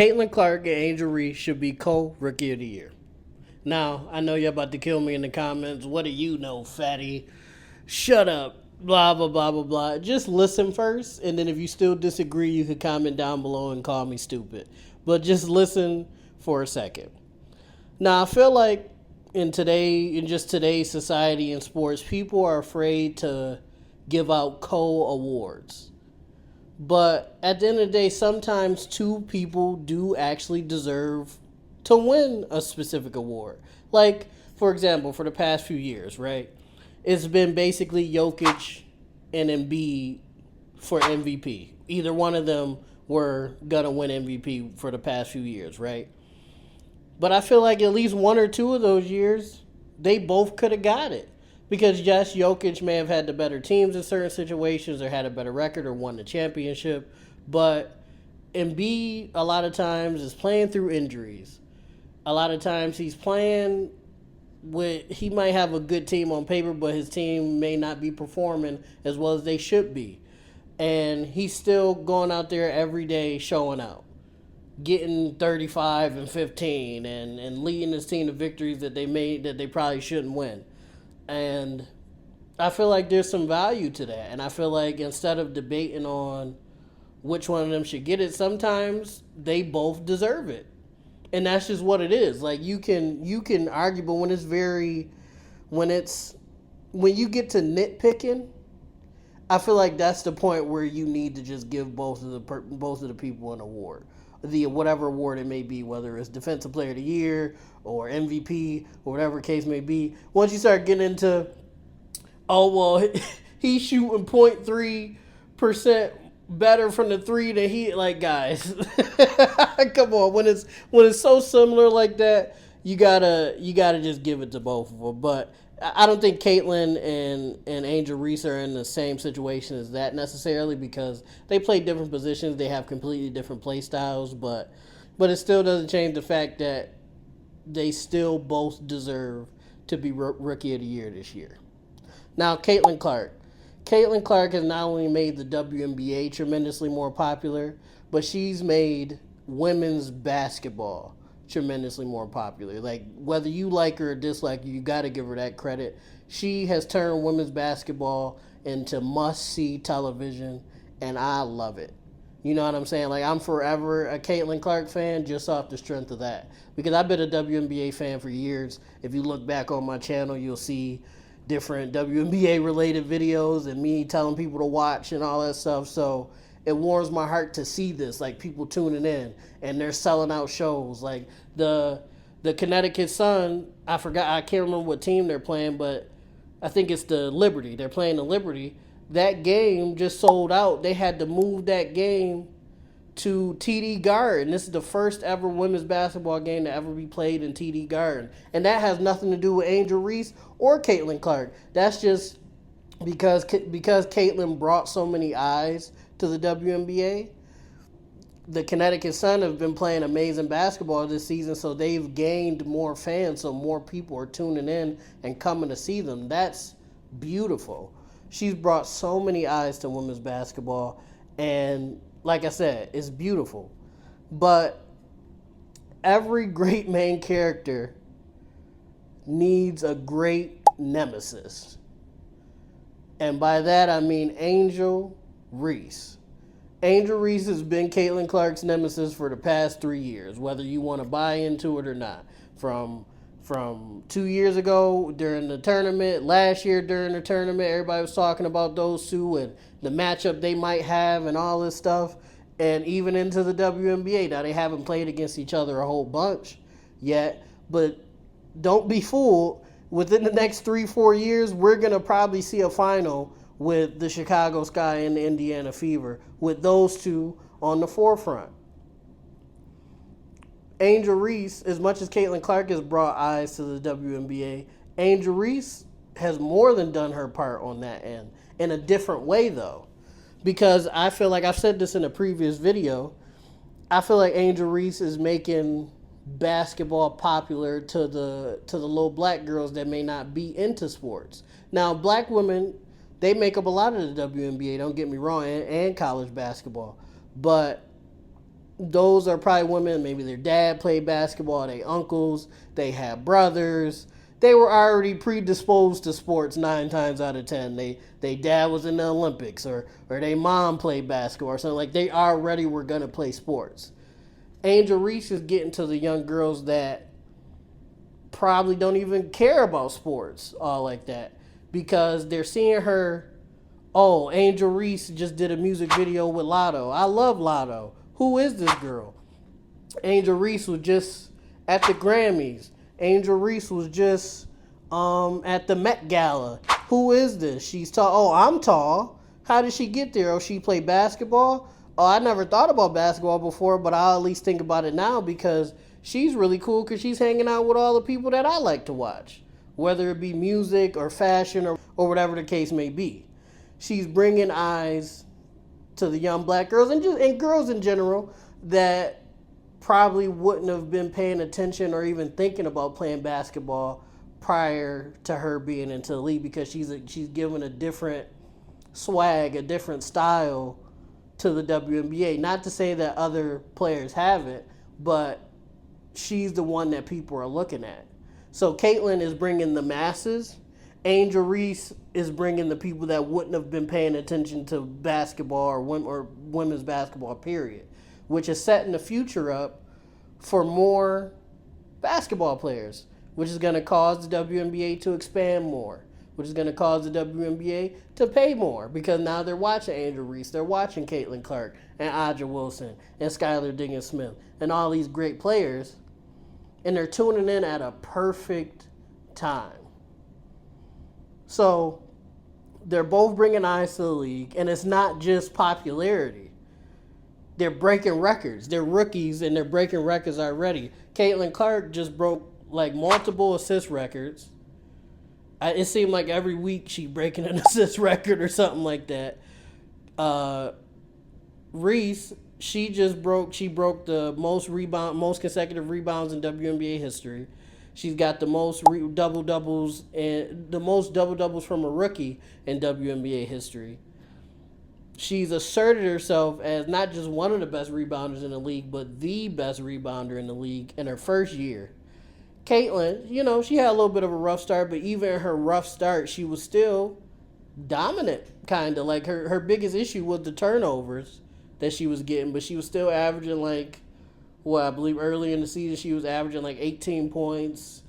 Caitlin Clark and Angel Reese should be co-Rookie of the Year. Now, I know you're about to kill me in the comments. What do you know, fatty? Shut up. Blah, blah, blah, blah, blah. Just listen first, and then if you still disagree, you can comment down below and call me stupid. But just listen for a second. Now, I feel like in just today's society and sports, people are afraid to give out co-awards. But at the end of the day, sometimes two people do actually deserve to win a specific award. Like, for example, for the past few years, right? It's been basically Jokic and Embiid for MVP. Either one of them were going to win MVP for the past few years, right? But I feel like at least one or two of those years, they both could have got it. Because yes, Jokic may have had the better teams in certain situations or had a better record or won the championship. But Embiid, a lot of times, is playing through injuries. A lot of times he's playing he might have a good team on paper, but his team may not be performing as well as they should be. And he's still going out there every day showing out, getting 35 and 15 and leading his team to victories that they probably shouldn't win. And I feel like there's some value to that. And I feel like instead of debating on which one of them should get it, sometimes they both deserve it. And that's just what it is. Like you can argue, but when you get to nitpicking, I feel like that's the point where you need to just give both of the people an award, whatever award it may be, whether it's Defensive Player of the Year or MVP or whatever case may be. Once you start getting into, oh well, he's shooting 0.3% better from the three than he, like, guys, come on. When it's so similar like that, you gotta just give it to both of them. But I don't think Caitlin and Angel Reese are in the same situation as that necessarily, because they play different positions. They have completely different play styles, but it still doesn't change the fact that they still both deserve to be Rookie of the Year this year. Now, Caitlin Clark. Caitlin Clark has not only made the WNBA tremendously more popular, but she's made women's basketball tremendously more popular. Like, whether you like her or dislike her, you got to give her that credit. She has turned women's basketball into must-see television, and I love it. You know what I'm saying? Like, I'm forever a Caitlin Clark fan just off the strength of that. Because I've been a WNBA fan for years. If you look back on my channel, you'll see different WNBA related videos and me telling people to watch and all that stuff. So it warms my heart to see this, like people tuning in and they're selling out shows. Like the Connecticut Sun, I can't remember what team they're playing, but I think it's the Liberty. They're playing the Liberty. That game just sold out. They had to move that game to TD Garden. This is the first ever women's basketball game to ever be played in TD Garden. And that has nothing to do with Angel Reese or Caitlin Clark. That's just because Caitlin brought so many eyes to the WNBA. The Connecticut Sun have been playing amazing basketball this season, so they've gained more fans, so more people are tuning in and coming to see them. That's beautiful. She's brought so many eyes to women's basketball, and like I said, it's beautiful. But every great main character needs a great nemesis. And by that, I mean Angel Reese. Angel Reese has been Caitlin Clark's nemesis for the past 3 years, whether you want to buy into it or not. From 2 years ago during the tournament, last year during the tournament, everybody was talking about those two and the matchup they might have and all this stuff. And even into the WNBA. Now, they haven't played against each other a whole bunch yet, but don't be fooled. Within the next 3-4 years, we're going to probably see a final with the Chicago Sky and the Indiana Fever, with those two on the forefront. Angel Reese, as much as Caitlin Clark has brought eyes to the WNBA, Angel Reese has more than done her part on that end, in a different way, though. Because I feel like, I've said this in a previous video, I feel like Angel Reese is making basketball popular to the little black girls that may not be into sports. Now, black women, they make up a lot of the WNBA, don't get me wrong, and college basketball. But those are probably women, maybe their dad played basketball, their uncles, they had brothers. They were already predisposed to sports 9 times out of 10. They dad was in the Olympics, or their mom played basketball or something. Like, they already were going to play sports. Angel Reese is getting to the young girls that probably don't even care about sports all like that, because they're seeing her. Oh, Angel Reese just did a music video with Lotto. I love Lotto. Who is this girl? Angel Reese was just at the Grammys. Angel Reese was just at the Met Gala. Who is this? She's tall. Oh, I'm tall. How did she get there? Oh, she played basketball? Oh, I never thought about basketball before, but I'll at least think about it now because she's really cool because she's hanging out with all the people that I like to watch, whether it be music or fashion or whatever the case may be. She's bringing eyes to the young black girls and girls in general that probably wouldn't have been paying attention or even thinking about playing basketball prior to her being into the league, because she's given a different swag, a different style to the WNBA. Not to say that other players haven't, but she's the one that people are looking at. So Caitlin is bringing the masses. Angel Reese is bringing the people that wouldn't have been paying attention to basketball or women's basketball, period, which is setting the future up for more basketball players, which is going to cause the WNBA to expand more, which is going to cause the WNBA to pay more, because now they're watching Angel Reese, they're watching Caitlin Clark and Aja Wilson and Skylar Diggins-Smith and all these great players, and they're tuning in at a perfect time. So they're both bringing eyes to the league, and it's not just popularity. They're breaking records. They're rookies, and they're breaking records already. Caitlin Clark just broke like multiple assist records. It seemed like every week she breaking an assist record or something like that. Reese, she broke the most consecutive rebounds in WNBA history. She's got the most double doubles from a rookie in WNBA history. She's asserted herself as not just one of the best rebounders in the league, but the best rebounder in the league in her first year. Caitlin, she had a little bit of a rough start, but even in her rough start, she was still dominant, kind of. Like, her biggest issue was the turnovers that she was getting, but she was still averaging I believe early in the season she was averaging 18 points,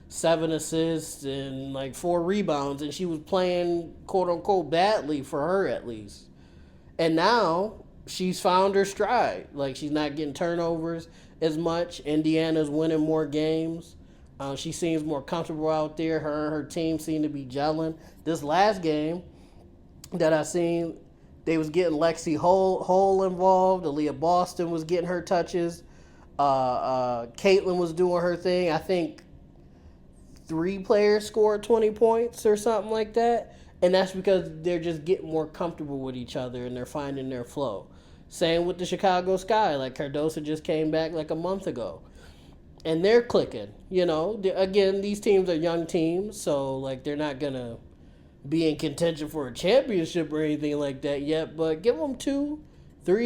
7 assists, and 4 rebounds, and she was playing quote-unquote badly for her at least. And now she's found her stride. She's not getting turnovers as much. Indiana's winning more games. She seems more comfortable out there. Her and her team seem to be gelling. This last game that I seen, they was getting Lexi Hole involved. Aaliyah Boston was getting her touches. Caitlin was doing her thing. I think 3 players scored 20 points or something like that. And that's because they're just getting more comfortable with each other and they're finding their flow. Same with the Chicago Sky. Cardoso just came back a month ago. And they're clicking. Again, these teams are young teams, so they're not going to be in contention for a championship or anything like that yet. But give them 2-3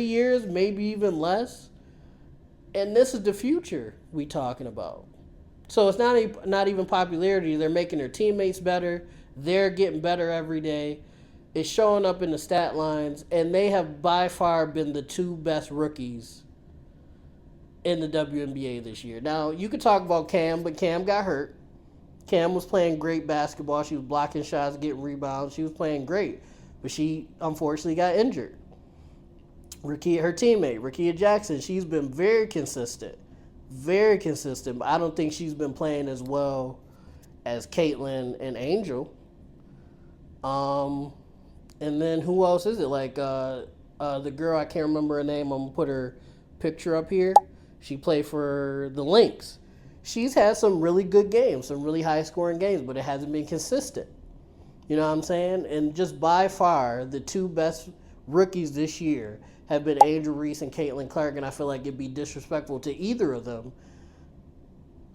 years, maybe even less. And this is the future we talking about. So it's not even popularity. They're making their teammates better. They're getting better every day. It's showing up in the stat lines. And they have by far been the 2 best rookies in the WNBA this year. Now, you could talk about Cam, but Cam got hurt. Cam was playing great basketball. She was blocking shots, getting rebounds. She was playing great. But she, unfortunately, got injured. Her teammate, Rickea Jackson, she's been very consistent. Very consistent. But I don't think she's been playing as well as Caitlin and Angel. And then who else is it? The girl, I can't remember her name. I'm going to put her picture up here. She played for the Lynx. She's had some really good games, some really high-scoring games, but it hasn't been consistent. You know what I'm saying? And just by far, the 2 best rookies this year have been Angel Reese and Caitlin Clark, and I feel like it'd be disrespectful to either of them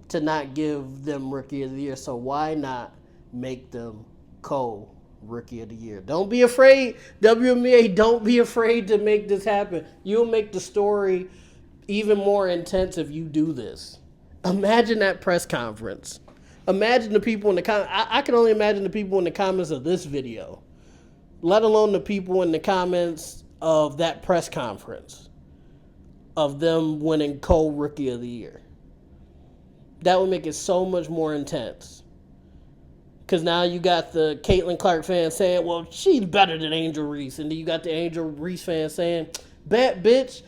to not give them Rookie of the Year. So why not make them Rookie of the Year? Don't be afraid, WNBA. Don't be afraid to make this happen. You'll make the story even more intense if you do this. Imagine that press conference. Imagine the people in the comments. I can only imagine the people in the comments of this video, let alone the people in the comments of that press conference of them winning Co-Rookie of the Year. That would make it so much more intense. Because now you got the Caitlin Clark fans saying, well, she's better than Angel Reese. And then you got the Angel Reese fans saying, bet bitch.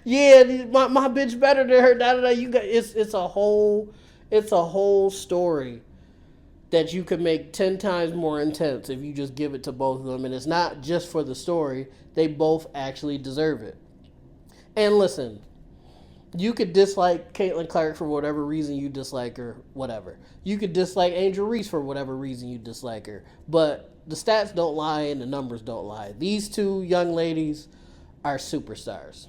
Yeah, my bitch better than her. Da, da, da. You got it's a whole story that you could make 10 times more intense if you just give it to both of them. And it's not just for the story. They both actually deserve it. And listen, you could dislike Caitlin Clark for whatever reason you dislike her, whatever. You could dislike Angel Reese for whatever reason you dislike her. But the stats don't lie and the numbers don't lie. These two young ladies are superstars.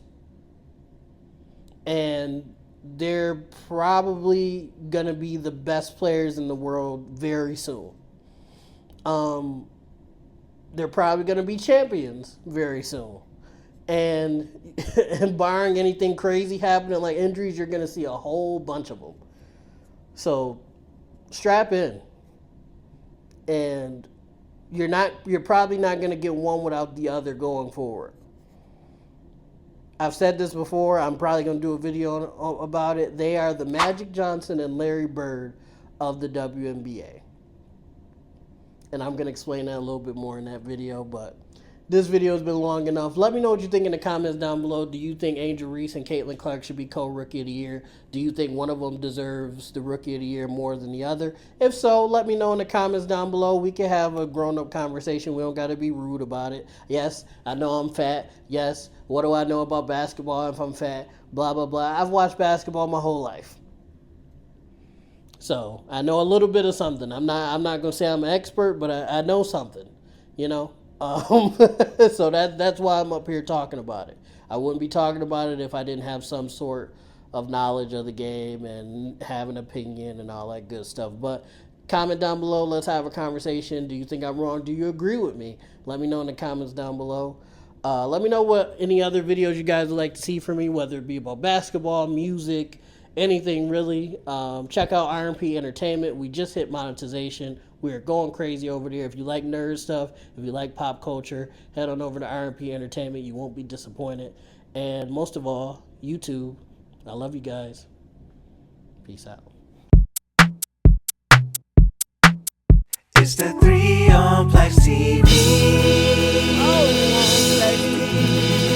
And they're probably going to be the best players in the world very soon. They're probably going to be champions very soon. And barring anything crazy happening like injuries, you're going to see a whole bunch of them. So strap in. And you're probably not going to get one without the other going forward. I've said this before. I'm probably going to do a video about it. They are the Magic Johnson and Larry Bird of the WNBA. And I'm going to explain that a little bit more in that video, but this video has been long enough. Let me know what you think in the comments down below. Do you think Angel Reese and Caitlin Clark should be Co-Rookie of the Year? Do you think one of them deserves the Rookie of the Year more than the other? If so, let me know in the comments down below. We can have a grown-up conversation. We don't got to be rude about it. Yes, I know I'm fat. Yes, what do I know about basketball if I'm fat? Blah, blah, blah. I've watched basketball my whole life. So I know a little bit of something. I'm not going to say I'm an expert, but I know something, you know. So that's why I'm up here talking about it. I wouldn't be talking about it if I didn't have some sort of knowledge of the game and have an opinion and all that good stuff. But comment down below. Let's have a conversation. Do you think I'm wrong? Do you agree with me? Let me know in the comments down below. Let me know what any other videos you guys would like to see from me, whether it be about basketball, music, anything really. Check out RP Entertainment. We just hit monetization. We're going crazy over there. If you like nerd stuff, if you like pop culture, head on over to RP Entertainment. You won't be disappointed. And most of all, YouTube. I love you guys. Peace out. It's the 3 on PLAXtv. Oh, PLAXtv.